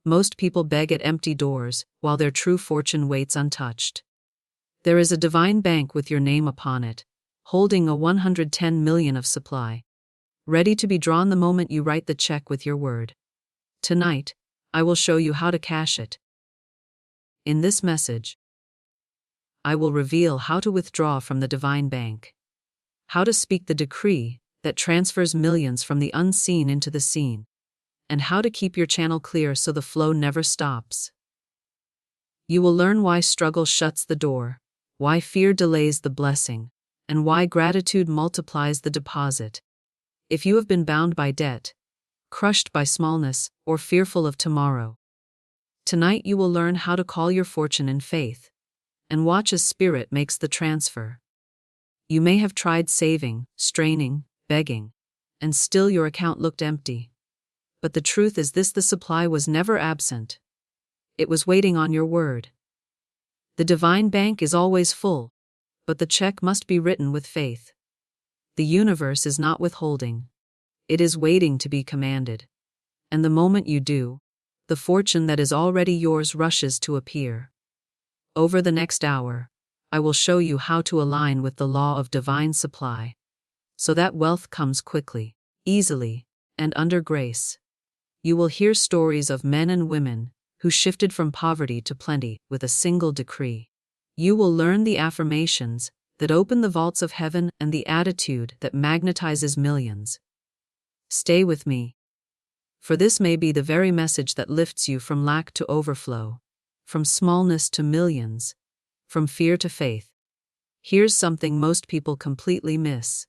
Most people beg at empty doors, while their true fortune waits untouched. There is a divine bank with your name upon it, holding a 110 million of supply, ready to be drawn the moment you write the check with your word. Tonight, I will show you how to cash it. In this message, I will reveal how to withdraw from the divine bank, how to speak the decree that transfers millions from the unseen into the seen, and how to keep your channel clear so the flow never stops. You will learn why struggle shuts the door, why fear delays the blessing, and why gratitude multiplies the deposit. If you have been bound by debt, crushed by smallness, or fearful of tomorrow, tonight you will learn how to call your fortune in faith, and watch as Spirit makes the transfer. You may have tried saving, straining, begging, and still your account looked empty. But the truth is this: the supply was never absent. It was waiting on your word. The divine bank is always full, but the check must be written with faith. The universe is not withholding. It is waiting to be commanded. And the moment you do, the fortune that is already yours rushes to appear. Over the next hour, I will show you how to align with the law of divine supply, so that wealth comes quickly, easily, and under grace. You will hear stories of men and women who shifted from poverty to plenty with a single decree. You will learn the affirmations that open the vaults of heaven and the attitude that magnetizes millions. Stay with me, for this may be the very message that lifts you from lack to overflow, from smallness to millions, from fear to faith. Here's something most people completely miss,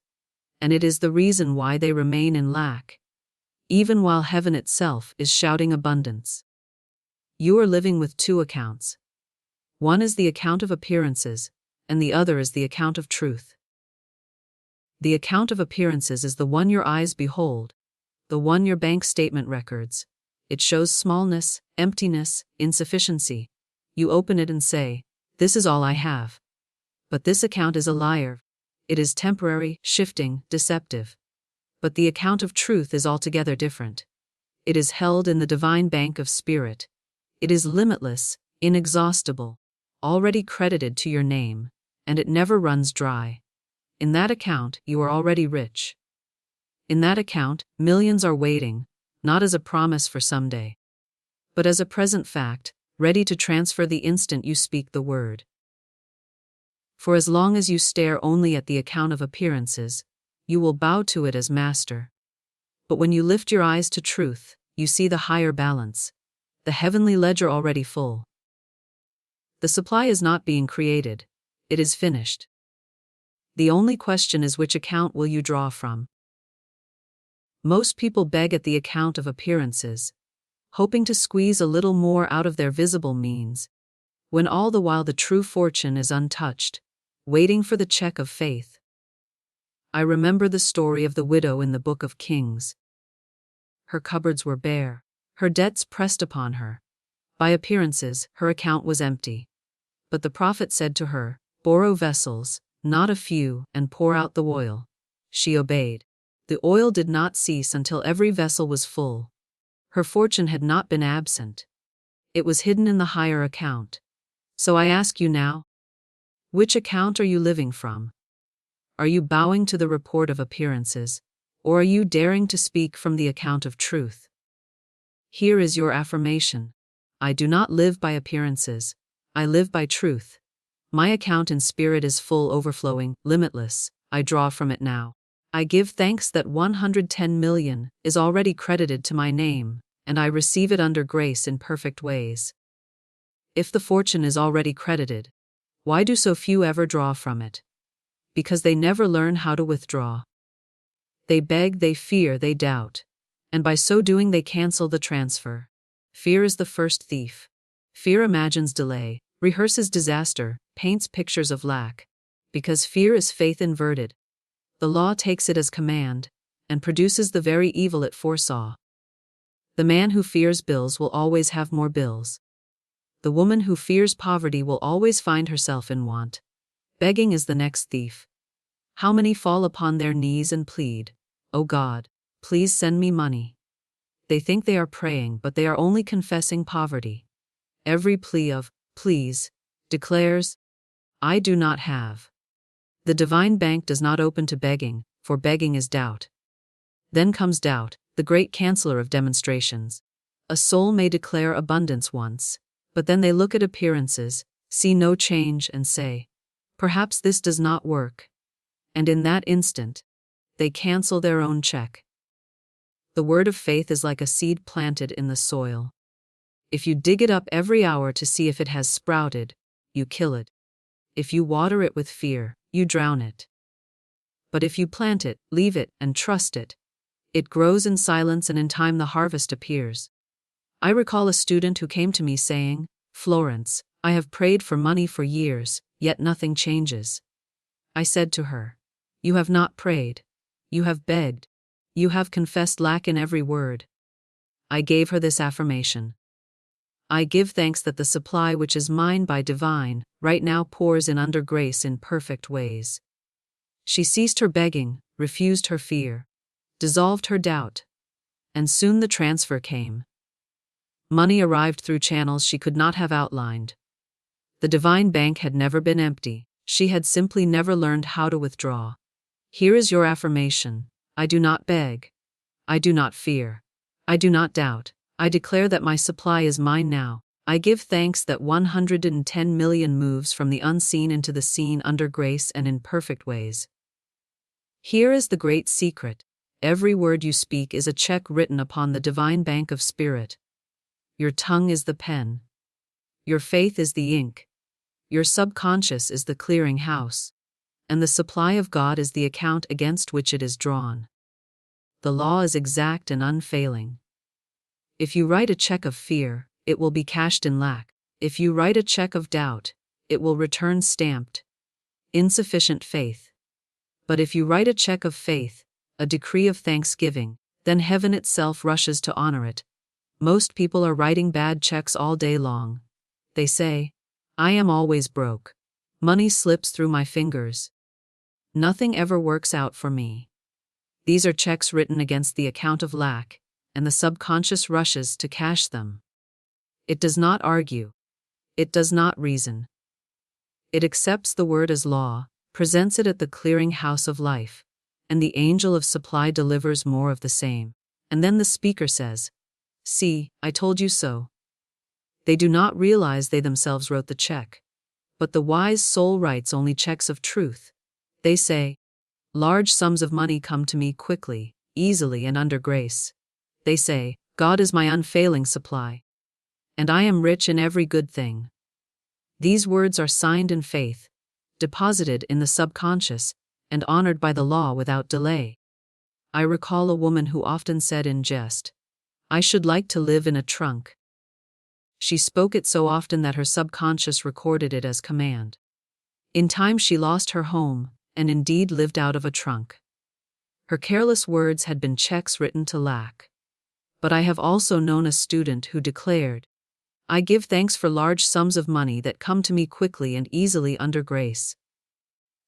and it is the reason why they remain in lack, even while heaven itself is shouting abundance. You are living with two accounts. One is the account of appearances, and the other is the account of truth. The account of appearances is the one your eyes behold, the one your bank statement records. It shows smallness, emptiness, insufficiency. You open it and say, "This is all I have." But this account is a liar. It is temporary, shifting, deceptive. But the account of truth is altogether different. It is held in the divine bank of spirit. It is limitless, inexhaustible, already credited to your name, and it never runs dry. In that account, you are already rich. In that account, millions are waiting, not as a promise for someday, but as a present fact, ready to transfer the instant you speak the word. For as long as you stare only at the account of appearances, you will bow to it as master. But when you lift your eyes to truth, you see the higher balance, the heavenly ledger already full. The supply is not being created, it is finished. The only question is, which account will you draw from? Most people beg at the account of appearances, hoping to squeeze a little more out of their visible means, when all the while the true fortune is untouched, waiting for the check of faith. I remember the story of the widow in the Book of Kings. Her cupboards were bare, her debts pressed upon her. By appearances, her account was empty. But the prophet said to her, "Borrow vessels, not a few, and pour out the oil." She obeyed. The oil did not cease until every vessel was full. Her fortune had not been absent. It was hidden in the higher account. So I ask you now, which account are you living from? Are you bowing to the report of appearances, or are you daring to speak from the account of truth? Here is your affirmation. I do not live by appearances, I live by truth. My account in spirit is full, overflowing, limitless. I draw from it now. I give thanks that 110 million is already credited to my name, and I receive it under grace in perfect ways. If the fortune is already credited, why do so few ever draw from it? Because they never learn how to withdraw. They beg, they fear, they doubt, and by so doing they cancel the transfer. Fear is the first thief. Fear imagines delay, rehearses disaster, paints pictures of lack. Because fear is faith inverted. The law takes it as command, and produces the very evil it foresaw. The man who fears bills will always have more bills. The woman who fears poverty will always find herself in want. Begging is the next thief. How many fall upon their knees and plead, "Oh God, please send me money." They think they are praying, but they are only confessing poverty. Every plea of, please, declares, I do not have. The divine bank does not open to begging, for begging is doubt. Then comes doubt, the great canceller of demonstrations. A soul may declare abundance once, but then they look at appearances, see no change, and say, perhaps this does not work. And in that instant, they cancel their own check. The word of faith is like a seed planted in the soil. If you dig it up every hour to see if it has sprouted, you kill it. If you water it with fear, you drown it. But if you plant it, leave it, and trust it, it grows in silence, and in time the harvest appears. I recall a student who came to me saying, Florence, I have prayed for money for years, yet nothing changes. I said to her, you have not prayed. You have begged. You have confessed lack in every word. I gave her this affirmation. I give thanks that the supply which is mine by divine, right now pours in under grace in perfect ways. She ceased her begging, refused her fear, dissolved her doubt, and soon the transfer came. Money arrived through channels she could not have outlined. The divine bank had never been empty, she had simply never learned how to withdraw. Here is your affirmation. I do not beg. I do not fear. I do not doubt. I declare that my supply is mine now. I give thanks that 110 million moves from the unseen into the seen under grace and in perfect ways. Here is the great secret. Every word you speak is a check written upon the divine bank of spirit. Your tongue is the pen. Your faith is the ink. Your subconscious is the clearing house. And the supply of God is the account against which it is drawn. The law is exact and unfailing. If you write a check of fear, it will be cashed in lack. If you write a check of doubt, it will return stamped insufficient faith. But if you write a check of faith, a decree of thanksgiving, then heaven itself rushes to honor it. Most people are writing bad checks all day long. They say, I am always broke. Money slips through my fingers. Nothing ever works out for me. These are checks written against the account of lack, and the subconscious rushes to cash them. It does not argue. It does not reason. It accepts the word as law, presents it at the clearing house of life, and the angel of supply delivers more of the same. And then the speaker says, see, I told you so. They do not realize they themselves wrote the check. But the wise soul writes only checks of truth. They say, large sums of money come to me quickly, easily, and under grace. They say, God is my unfailing supply. And I am rich in every good thing. These words are signed in faith, deposited in the subconscious, and honored by the law without delay. I recall a woman who often said in jest, I should like to live in a trunk. She spoke it so often that her subconscious recorded it as command. In time she lost her home, and indeed lived out of a trunk. Her careless words had been checks written to lack. But I have also known a student who declared, I give thanks for large sums of money that come to me quickly and easily under grace.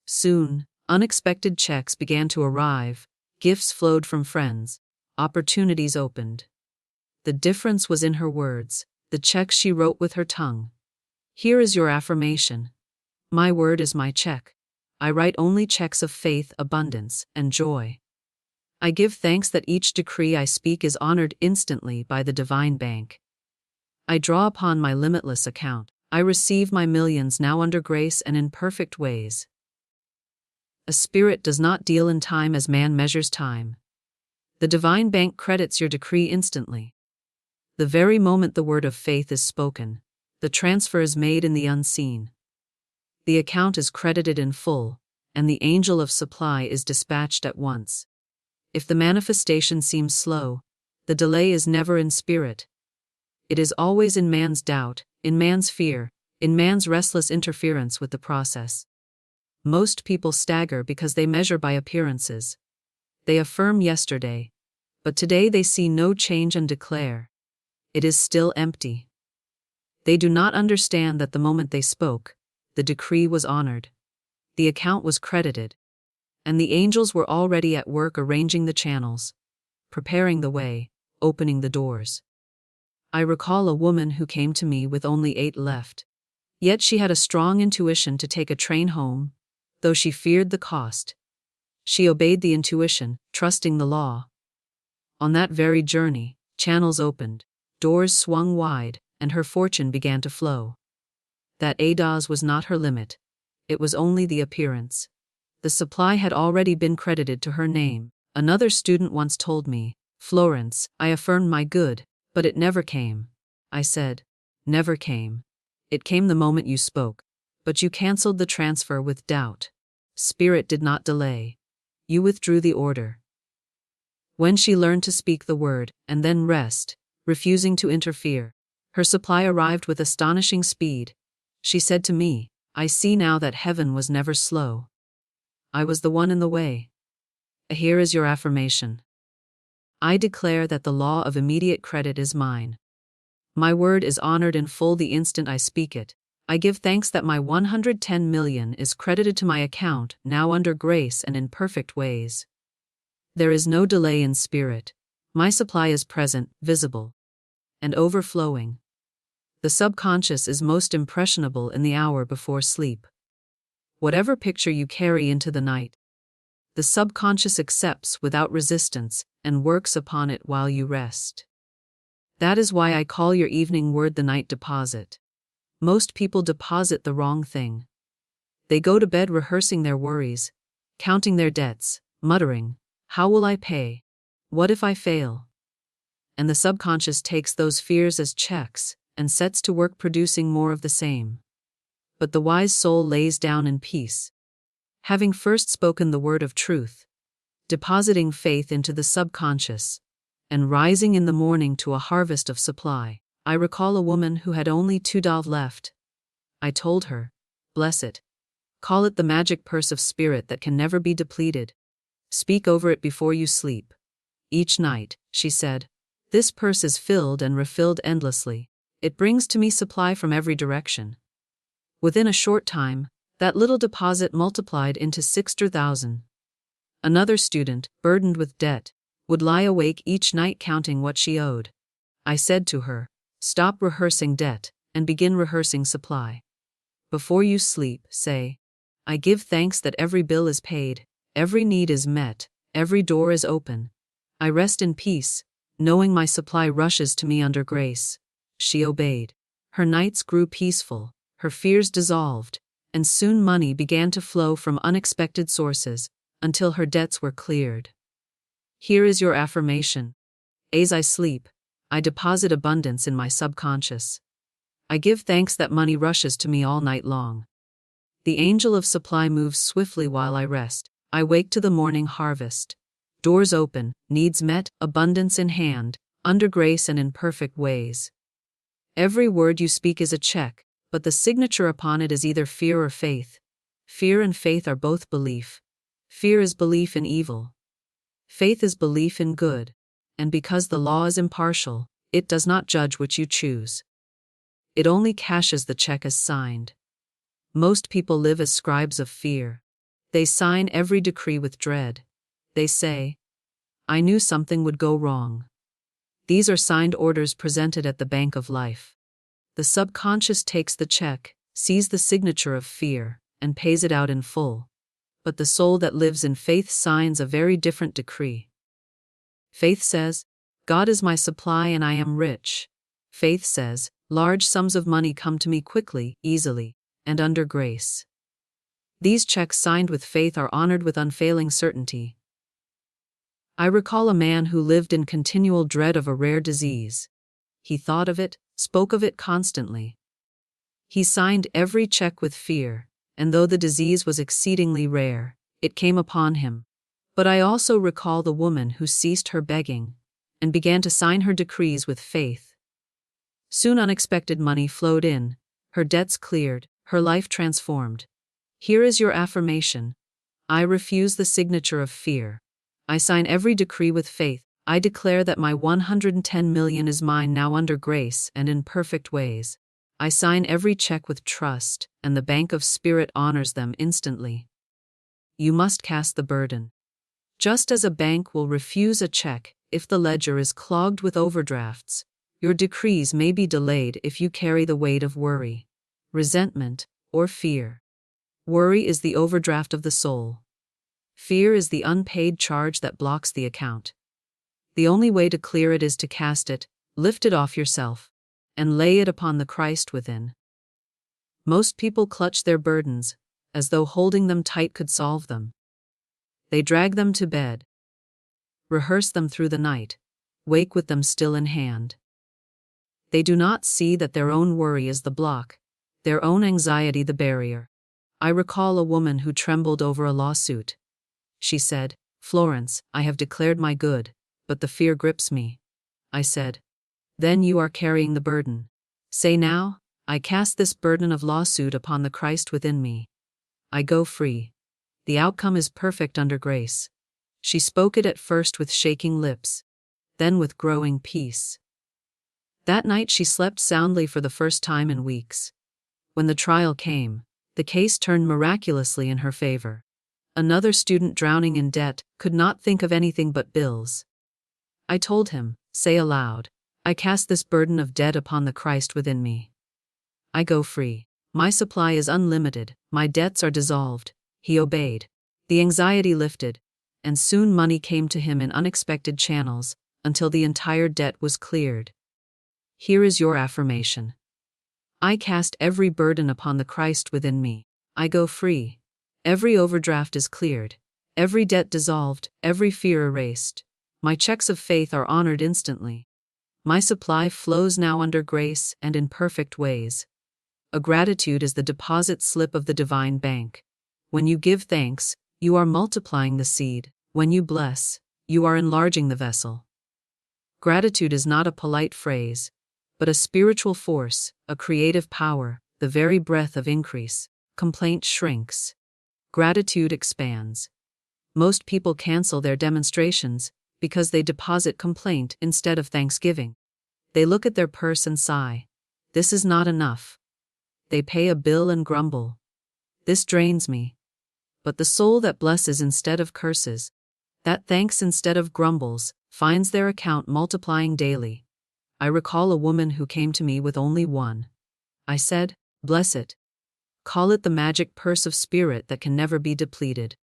Soon, unexpected checks began to arrive, gifts flowed from friends, opportunities opened. The difference was in her words, the checks she wrote with her tongue. Here is your affirmation. My word is my check. I write only checks of faith, abundance, and joy. I give thanks that each decree I speak is honored instantly by the divine bank. I draw upon my limitless account. I receive my millions now under grace and in perfect ways. A spirit does not deal in time as man measures time. The divine bank credits your decree instantly. The very moment the word of faith is spoken, the transfer is made in the unseen. The account is credited in full, and the angel of supply is dispatched at once. If the manifestation seems slow, the delay is never in spirit. It is always in man's doubt, in man's fear, in man's restless interference with the process. Most people stagger because they measure by appearances. They affirm yesterday, but today they see no change and declare, it is still empty. They do not understand that the moment they spoke, the decree was honored. The account was credited. And the angels were already at work arranging the channels, preparing the way, opening the doors. I recall a woman who came to me with only 8 left. Yet she had a strong intuition to take a train home, though she feared the cost. She obeyed the intuition, trusting the law. On that very journey, channels opened, doors swung wide, and her fortune began to flow. That ADOS was not her limit. It was only the appearance. The supply had already been credited to her name. Another student once told me, "Florence, I affirmed my good, but it never came." I said, "Never came. It came the moment you spoke, but you cancelled the transfer with doubt. Spirit did not delay. You withdrew the order." When she learned to speak the word, and then rest, refusing to interfere, her supply arrived with astonishing speed. She said to me, "I see now that heaven was never slow. I was the one in the way." Here is your affirmation. I declare that the law of immediate credit is mine. My word is honored in full the instant I speak it. I give thanks that my 110 million is credited to my account now under grace and in perfect ways. There is no delay in spirit. My supply is present, visible, and overflowing. The subconscious is most impressionable in the hour before sleep. Whatever picture you carry into the night, the subconscious accepts without resistance and works upon it while you rest. That is why I call your evening word the night deposit. Most people deposit the wrong thing. They go to bed rehearsing their worries, counting their debts, muttering, "How will I pay? What if I fail?" And the subconscious takes those fears as checks and sets to work producing more of the same. But the wise soul lays down in peace, having first spoken the word of truth, depositing faith into the subconscious, and rising in the morning to a harvest of supply. I recall a woman who had only $2 left. I told her, "Bless it. Call it the magic purse of spirit that can never be depleted. Speak over it before you sleep. Each night," she said, "this purse is filled and refilled endlessly. It brings to me supply from every direction." Within a short time, that little deposit multiplied into 60,000. Another student, burdened with debt, would lie awake each night counting what she owed. I said to her, "Stop rehearsing debt and begin rehearsing supply. Before you sleep, say, 'I give thanks that every bill is paid, every need is met, every door is open. I rest in peace, knowing my supply rushes to me under grace.'" She obeyed. Her nights grew peaceful, her fears dissolved, and soon money began to flow from unexpected sources, until her debts were cleared. Here is your affirmation. As I sleep, I deposit abundance in my subconscious. I give thanks that money rushes to me all night long. The angel of supply moves swiftly while I rest. I wake to the morning harvest. Doors open, needs met, abundance in hand, under grace and in perfect ways. Every word you speak is a check, but the signature upon it is either fear or faith. Fear and faith are both belief. Fear is belief in evil. Faith is belief in good. And because the law is impartial, it does not judge which you choose. It only cashes the check as signed. Most people live as scribes of fear. They sign every decree with dread. They say, "I knew something would go wrong." These are signed orders presented at the bank of life. The subconscious takes the check, sees the signature of fear, and pays it out in full. But the soul that lives in faith signs a very different decree. Faith says, "God is my supply and I am rich." Faith says, "Large sums of money come to me quickly, easily, and under grace." These checks signed with faith are honored with unfailing certainty. I recall a man who lived in continual dread of a rare disease. He thought of it, spoke of it constantly. He signed every check with fear, and though the disease was exceedingly rare, it came upon him. But I also recall the woman who ceased her begging and began to sign her decrees with faith. Soon unexpected money flowed in, her debts cleared, her life transformed. Here is your affirmation. I refuse the signature of fear. I sign every decree with faith. I declare that my 110 million is mine now under grace and in perfect ways. I sign every check with trust, and the bank of spirit honors them instantly. You must cast the burden. Just as a bank will refuse a check if the ledger is clogged with overdrafts. Your decrees may be delayed if you carry the weight of worry, resentment, or fear. Worry is the overdraft of the soul. Fear is the unpaid charge that blocks the account. The only way to clear it is to cast it, lift it off yourself, and lay it upon the Christ within. Most people clutch their burdens, as though holding them tight could solve them. They drag them to bed, rehearse them through the night, wake with them still in hand. They do not see that their own worry is the block, their own anxiety the barrier. I recall a woman who trembled over a lawsuit. She said, "Florence, I have declared my good, but the fear grips me." I said, "Then you are carrying the burden. Say now, I cast this burden of lawsuit upon the Christ within me. I go free. The outcome is perfect under grace." She spoke it at first with shaking lips, then with growing peace. That night she slept soundly for the first time in weeks. When the trial came, the case turned miraculously in her favor. Another student drowning in debt could not think of anything but bills. I told him, "Say aloud, I cast this burden of debt upon the Christ within me. I go free. My supply is unlimited, my debts are dissolved." He obeyed. The anxiety lifted, and soon money came to him in unexpected channels, until the entire debt was cleared. Here is your affirmation. I cast every burden upon the Christ within me. I go free. Every overdraft is cleared, every debt dissolved, every fear erased. My checks of faith are honored instantly. My supply flows now under grace and in perfect ways. A gratitude is the deposit slip of the divine bank. When you give thanks, you are multiplying the seed. When you bless, you are enlarging the vessel. Gratitude is not a polite phrase, but a spiritual force, a creative power, the very breath of increase. Complaint shrinks. Gratitude expands. Most people cancel their demonstrations because they deposit complaint instead of thanksgiving. They look at their purse and sigh, "This is not enough." They pay a bill and grumble, "This drains me." But the soul that blesses instead of curses, that thanks instead of grumbles, finds their account multiplying daily. I recall a woman who came to me with only one. I said, "Bless it. Call it the magic purse of spirit that can never be depleted."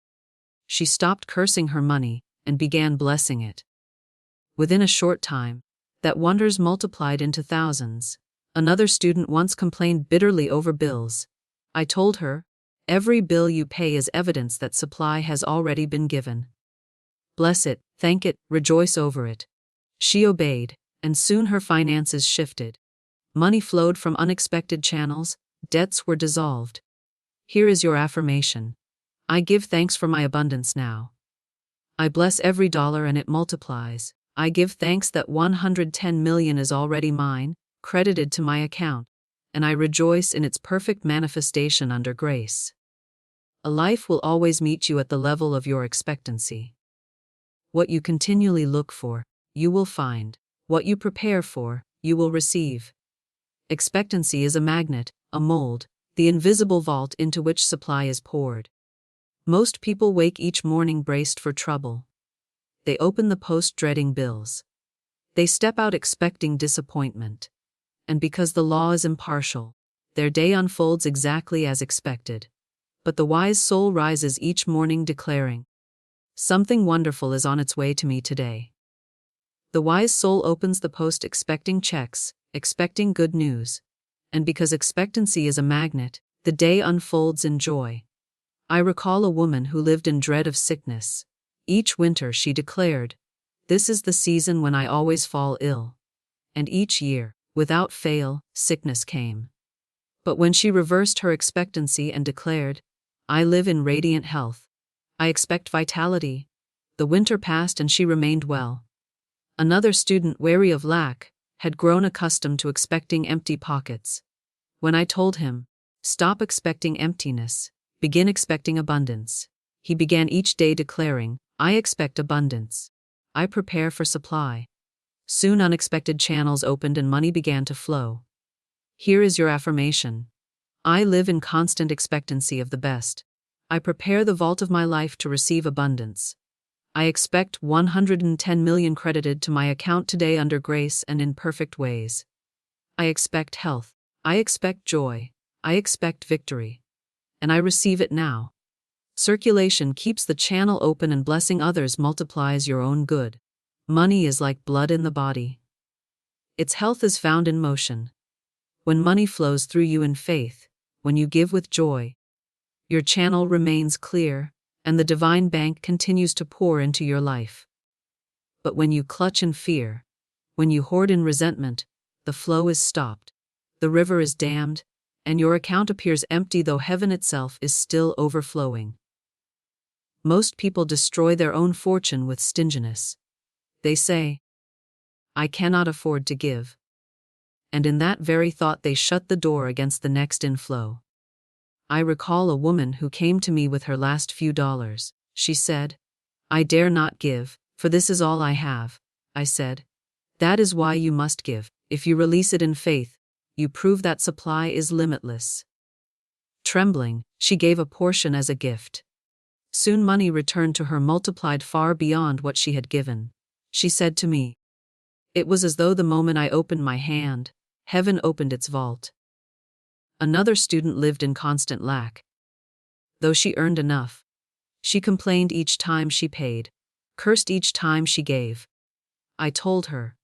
She stopped cursing her money and began blessing it. Within a short time, that wonders multiplied into thousands. Another student once complained bitterly over bills. I told her, "Every bill you pay is evidence that supply has already been given. Bless it, thank it, rejoice over it." She obeyed, and soon her finances shifted. Money flowed from unexpected channels, debts were dissolved. Here is your affirmation. I give thanks for my abundance now. I bless every dollar and it multiplies. I give thanks that 110 million is already mine, credited to my account, and I rejoice in its perfect manifestation under grace. A life will always meet you at the level of your expectancy. What you continually look for, you will find. What you prepare for, you will receive. Expectancy is a magnet, a mold, the invisible vault into which supply is poured. Most people wake each morning braced for trouble. They open the post dreading bills. They step out expecting disappointment. And because the law is impartial, their day unfolds exactly as expected. But the wise soul rises each morning declaring, "Something wonderful is on its way to me today." The wise soul opens the post expecting checks, expecting good news. And because expectancy is a magnet, the day unfolds in joy. I recall a woman who lived in dread of sickness. Each winter she declared, "This is the season when I always fall ill." And each year, without fail, sickness came. But when she reversed her expectancy and declared, "I live in radiant health. I expect vitality," the winter passed and she remained well. Another student, wary of lack, had grown accustomed to expecting empty pockets. When I told him, "Stop expecting emptiness, begin expecting abundance," he began each day declaring, "I expect abundance. I prepare for supply." Soon unexpected channels opened and money began to flow. Here is your affirmation. I live in constant expectancy of the best. I prepare the vault of my life to receive abundance. I expect 110 million credited to my account today under grace and in perfect ways. I expect health. I expect joy. I expect victory. And I receive it now. Circulation keeps the channel open and blessing others multiplies your own good. Money is like blood in the body. Its health is found in motion. When money flows through you in faith, when you give with joy, your channel remains clear, and the divine bank continues to pour into your life. But when you clutch in fear, when you hoard in resentment, the flow is stopped, the river is dammed, and your account appears empty though heaven itself is still overflowing. Most people destroy their own fortune with stinginess. They say, "I cannot afford to give." And in that very thought they shut the door against the next inflow. I recall a woman who came to me with her last few dollars. She said, "I dare not give, for this is all I have." I said, "That is why you must give. If you release it in faith, you prove that supply is limitless." Trembling, she gave a portion as a gift. Soon money returned to her multiplied far beyond what she had given. She said to me, "It was as though the moment I opened my hand, heaven opened its vault." Another student lived in constant lack. Though she earned enough, she complained each time she paid, cursed each time she gave. I told her,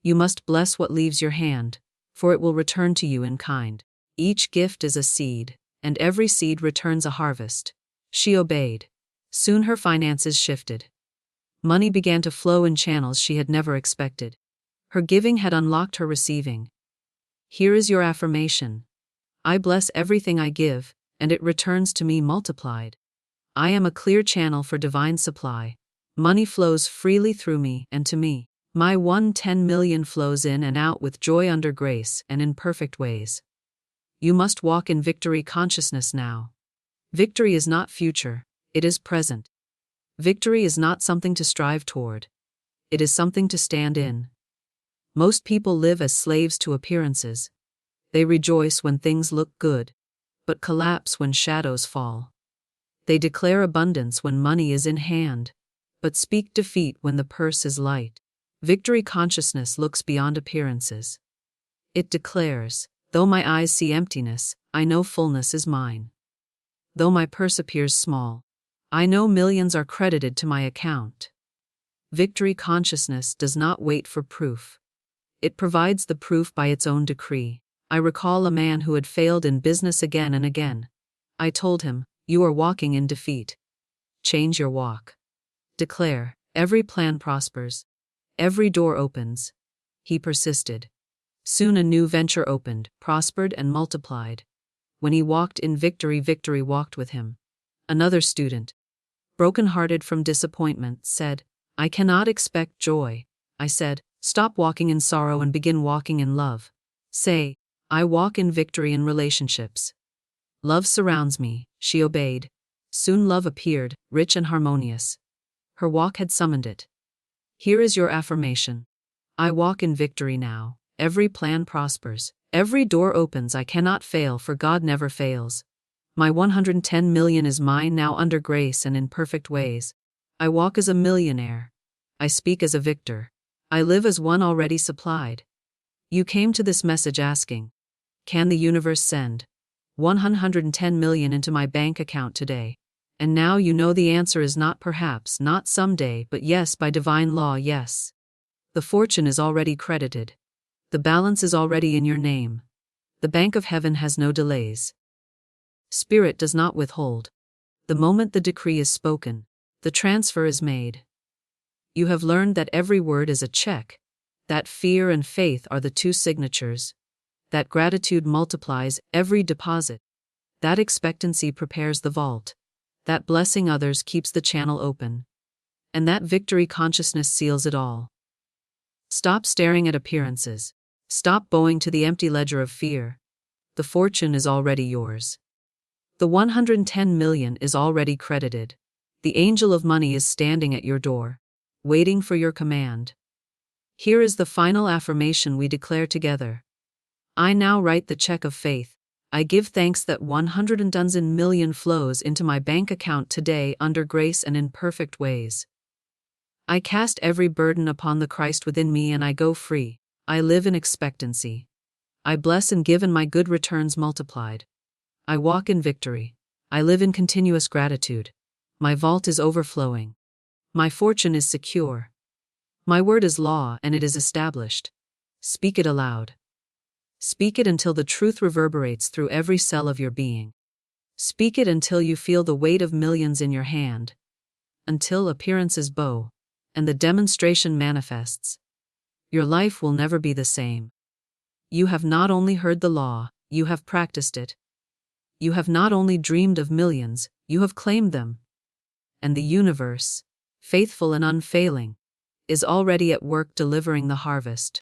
"You must bless what leaves your hand, for it will return to you in kind. Each gift is a seed, and every seed returns a harvest." She obeyed. Soon her finances shifted. Money began to flow in channels she had never expected. Her giving had unlocked her receiving. Here is your affirmation. I bless everything I give, and it returns to me multiplied. I am a clear channel for divine supply. Money flows freely through me and to me. My 110 million flows in and out with joy under grace and in perfect ways. You must walk in victory consciousness now. Victory is not future, it is present. Victory is not something to strive toward. It is something to stand in. Most people live as slaves to appearances. They rejoice when things look good, but collapse when shadows fall. They declare abundance when money is in hand, but speak defeat when the purse is light. Victory consciousness looks beyond appearances. It declares, "Though my eyes see emptiness, I know fullness is mine. Though my purse appears small, I know millions are credited to my account." Victory consciousness does not wait for proof. It provides the proof by its own decree. I recall a man who had failed in business again and again. I told him, "You are walking in defeat. Change your walk. Declare, every plan prospers. Every door opens." He persisted. Soon a new venture opened, prospered and multiplied. When he walked in victory, victory walked with him. Another student, broken-hearted from disappointment, said, "I cannot expect joy." I said, "Stop walking in sorrow and begin walking in love. Say, I walk in victory in relationships. Love surrounds me." She obeyed. Soon love appeared, rich and harmonious. Her walk had summoned it. Here is your affirmation. I walk in victory now. Every plan prospers. Every door opens. I cannot fail, for God never fails. My 110 million is mine now under grace and in perfect ways. I walk as a millionaire. I speak as a victor. I live as one already supplied. You came to this message asking, can the universe send 110 million into my bank account today? And now you know the answer is not perhaps, not someday, but yes, by divine law, yes. The fortune is already credited. The balance is already in your name. The bank of heaven has no delays. Spirit does not withhold. The moment the decree is spoken, the transfer is made. You have learned that every word is a check, that fear and faith are the two signatures, that gratitude multiplies every deposit, that expectancy prepares the vault, that blessing others keeps the channel open, and that victory consciousness seals it all. Stop staring at appearances. Stop bowing to the empty ledger of fear. The fortune is already yours. The 110 million is already credited. The angel of money is standing at your door, waiting for your command. Here is the final affirmation we declare together. I now write the check of faith. I give thanks that 110 million flows into my bank account today under grace and in perfect ways. I cast every burden upon the Christ within me and I go free. I live in expectancy. I bless and give and my good returns multiplied. I walk in victory. I live in continuous gratitude. My vault is overflowing. My fortune is secure. My word is law and it is established. Speak it aloud. Speak it until the truth reverberates through every cell of your being. Speak it until you feel the weight of millions in your hand. Until appearances bow, and the demonstration manifests. Your life will never be the same. You have not only heard the law, you have practiced it. You have not only dreamed of millions, you have claimed them. And the universe, faithful and unfailing, is already at work delivering the harvest.